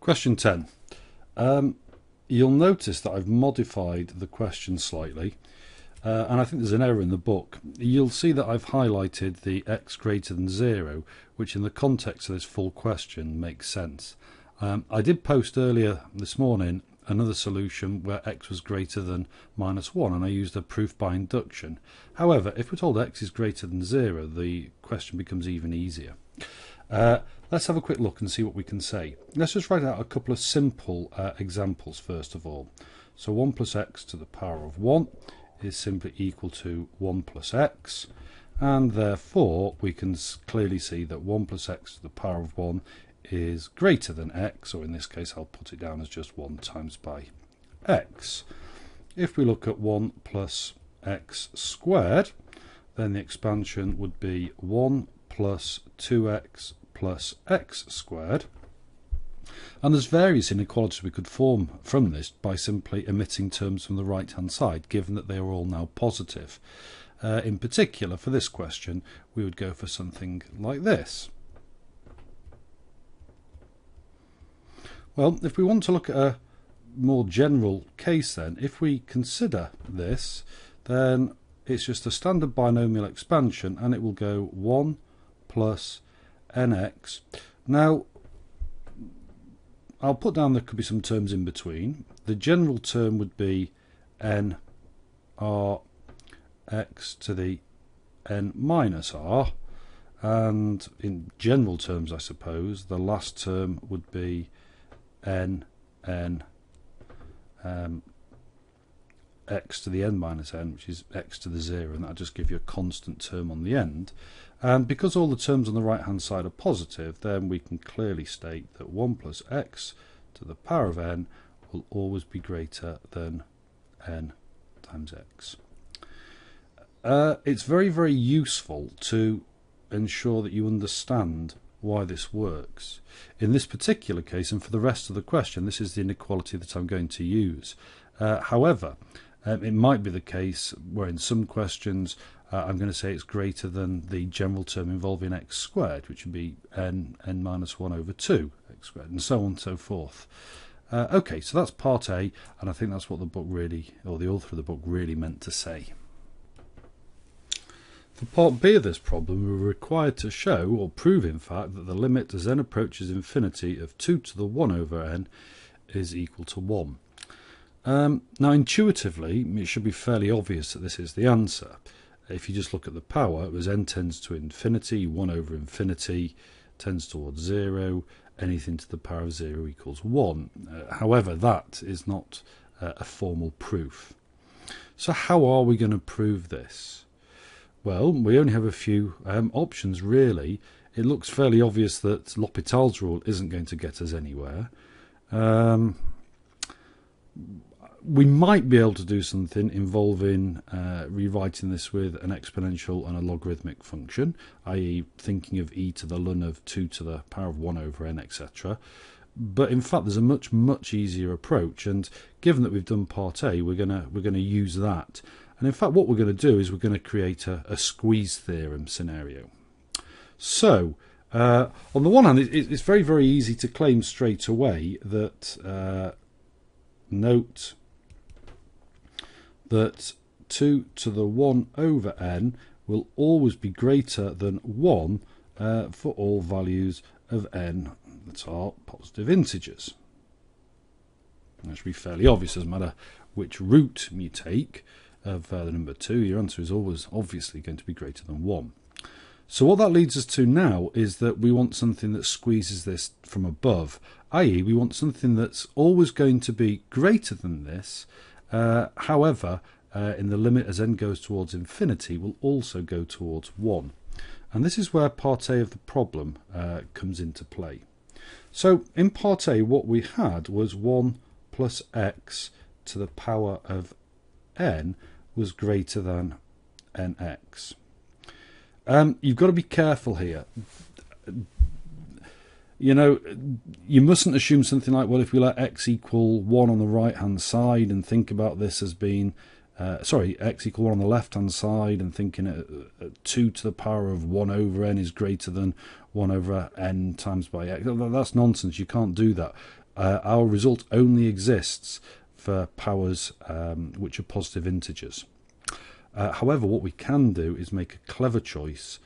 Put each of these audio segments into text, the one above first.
Question 10. You'll notice that I've modified the question slightly, and I think there's an error in the book. You'll see that I've highlighted the x greater than 0, which in the context of this full question makes sense. I did post earlier this morning another solution where x was greater than -1, and I used a proof by induction. However, if we're told x is greater than 0, the question becomes even easier. Let's have a quick look and see what we can say. Let's just write out a couple of simple examples first of all. So 1 plus x to the power of 1 is simply equal to 1 plus x, and therefore we can clearly see that 1 plus x to the power of 1 is greater than x, or in this case I'll put it down as just 1 times by x. If we look at 1 plus x squared, then the expansion would be 1 plus 2x plus x squared, and there's various inequalities we could form from this by simply omitting terms from the right hand side, given that they are all now positive. In particular, for this question we would go for something like this. Well, if we want to look at a more general case, then if we consider this, then it's just a standard binomial expansion, and it will go 1 plus nx. Now I'll put down there could be some terms in between. The general term would be n r x to the n minus r, and in general terms I suppose the last term would be n x to the n minus n, which is x to the 0, and that'll just give you a constant term on the end. And because all the terms on the right hand side are positive, then we can clearly state that 1 plus x to the power of n will always be greater than n times x. It's very, very useful to ensure that you understand why this works. In this particular case, and for the rest of the question, this is the inequality that I'm going to use. However, it might be the case where in some questions I'm going to say it's greater than the general term involving x squared, which would be n minus 1 over 2 x squared, and so on and so forth. Okay, so that's part A, and I think that's what the book really, or the author of the book really meant to say. For part B of this problem, we're required to show, or prove in fact, that the limit as n approaches infinity of 2 to the 1 over n is equal to 1. Now intuitively it should be fairly obvious that this is the answer. If you just look at the power, as n tends to infinity, 1 over infinity tends towards 0, anything to the power of 0 equals 1. However, that is not a formal proof. So how are we going to prove this? Well, we only have a few options really. It looks fairly obvious that L'Hopital's rule isn't going to get us anywhere. We might be able to do something involving rewriting this with an exponential and a logarithmic function, i.e. thinking of e to the ln of 2 to the power of 1 over n, etc. But in fact there's a much easier approach, and given that we've done part A, we're gonna use that. And in fact what we're going to do is we're going to create a squeeze theorem scenario. So on the one hand it's very, very easy to claim straight away that note that 2 to the 1 over n will always be greater than 1 for all values of n that are positive integers. That should be fairly obvious. Doesn't matter which root you take of the number 2, your answer is always obviously going to be greater than 1. So what that leads us to now is that we want something that squeezes this from above, i.e. we want something that's always going to be greater than this. However, in the limit as n goes towards infinity will also go towards 1. And this is where part A of the problem comes into play. So in part A what we had was 1 plus x to the power of n was greater than nx. You've got to be careful here. You know, you mustn't assume something like, well, if we let x equal 1 on the right hand side and think about this as being x equal 1 on the left hand side and thinking 2 to the power of 1 over n is greater than 1 over n times by x. That's nonsense. You can't do that. our result only exists for powers which are positive integers. However, what we can do is make a clever choice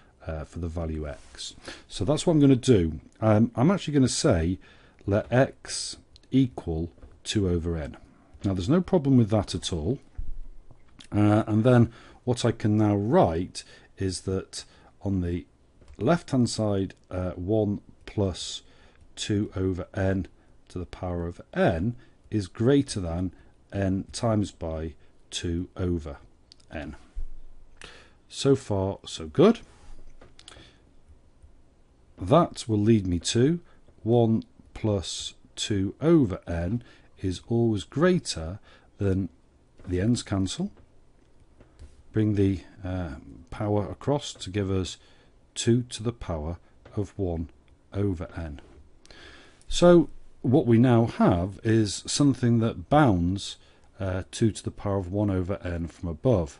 for the value x. So that's what I'm going to do. I'm actually going to say let x equal 2 over n. Now there's no problem with that at all. And then what I can now write is that on the left hand side 1 plus 2 over n to the power of n is greater than n times by 2 over n. So far so good. That will lead me to 1 plus 2 over n is always greater than the n's cancel. Bring the power across to give us 2 to the power of 1 over n. So what we now have is something that bounds 2 to the power of 1 over n from above.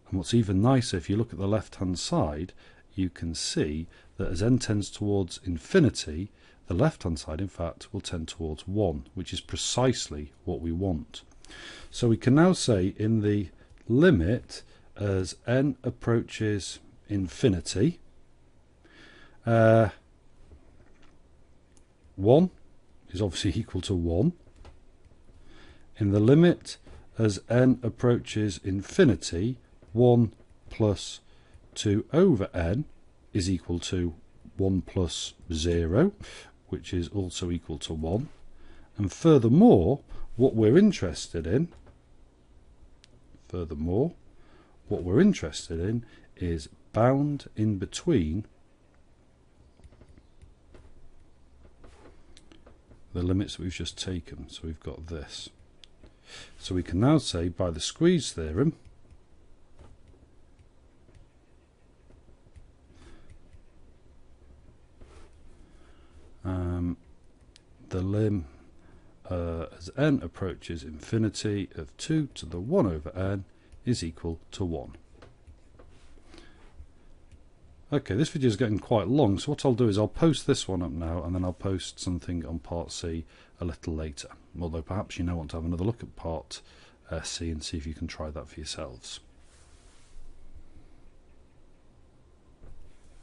And what's even nicer, if you look at the left hand side, you can see that as n tends towards infinity, the left hand side in fact will tend towards 1, which is precisely what we want. So we can now say in the limit as n approaches infinity, 1 is obviously equal to 1. In the limit as n approaches infinity, 1 plus 2 over n is equal to 1 plus 0, which is also equal to 1. And furthermore, what we're interested in is bound in between the limits that we've just taken. So we've got this. So we can now say by the squeeze theorem the lim as n approaches infinity of 2 to the 1 over n is equal to 1. Okay, this video is getting quite long, so what I'll do is I'll post this one up now and then I'll post something on part C a little later, although perhaps you now want to have another look at part C and see if you can try that for yourselves.